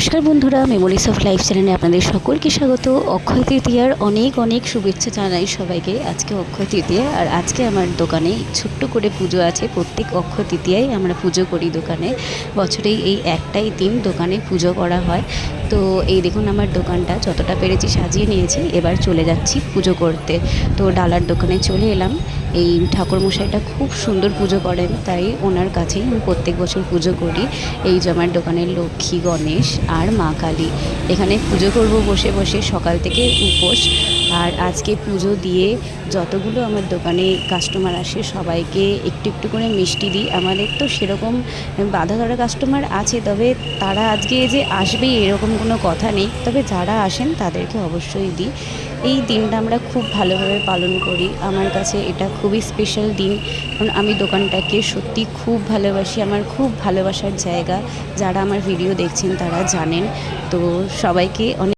নমস্কার বন্ধুরা, memories of life চ্যানেলে আপনাদের সকলকে স্বাগত। অক্ষয় তৃতীয়ার অনেক অনেক শুভেচ্ছা জানাই সবাইকে। আজকে অক্ষয় তৃতীয়া, আর আজকে আমার দোকানে ছোট্ট করে পুজো আছে। প্রত্যেক অক্ষয় তৃতীয়ায় আমরা পুজো করি দোকানে। বছরেই এই একটাই দিন দোকানে পুজো করা হয়। তো এই দেখুন, আমার দোকানটা যতটা পেরেছি সাজিয়ে নিয়েছি। এবার চলে যাচ্ছি পুজো করতে। তো ডালার দোকানে চলে এলাম। এই ঠাকুরমশাইটা খুব সুন্দর পুজো করেন, তাই ওনার কাছেই আমি প্রত্যেক বছর পুজো করি। এই যে আমার দোকানের লক্ষ্মী, গণেশ আর মা কালী, এখানে পুজো করব বসে বসে। সকাল থেকে উপোস। আর আজকে পুজো দিয়ে যতগুলো আমার দোকানে কাস্টমার আসে সবাইকে একটু একটু করে মিষ্টি দিই। আমাদের তো সেরকম বাঁধা ধরা কাস্টমার আছে, তবে তারা আজকে যে আসবেই এরকম কোনো কথা নেই। তবে যারা আসেন তাদেরকে অবশ্যই দিই। এই দিনটা আমরা খুব ভালোভাবে পালন করি। আমার কাছে এটা খুবই স্পেশাল দিন, কারণ আমি দোকানটাকে সত্যি খুব ভালোবাসি। আমার খুব ভালোবাসার জায়গা। যারা আমার ভিডিও দেখছেন তারা জানেন। তো সবাইকে অনেক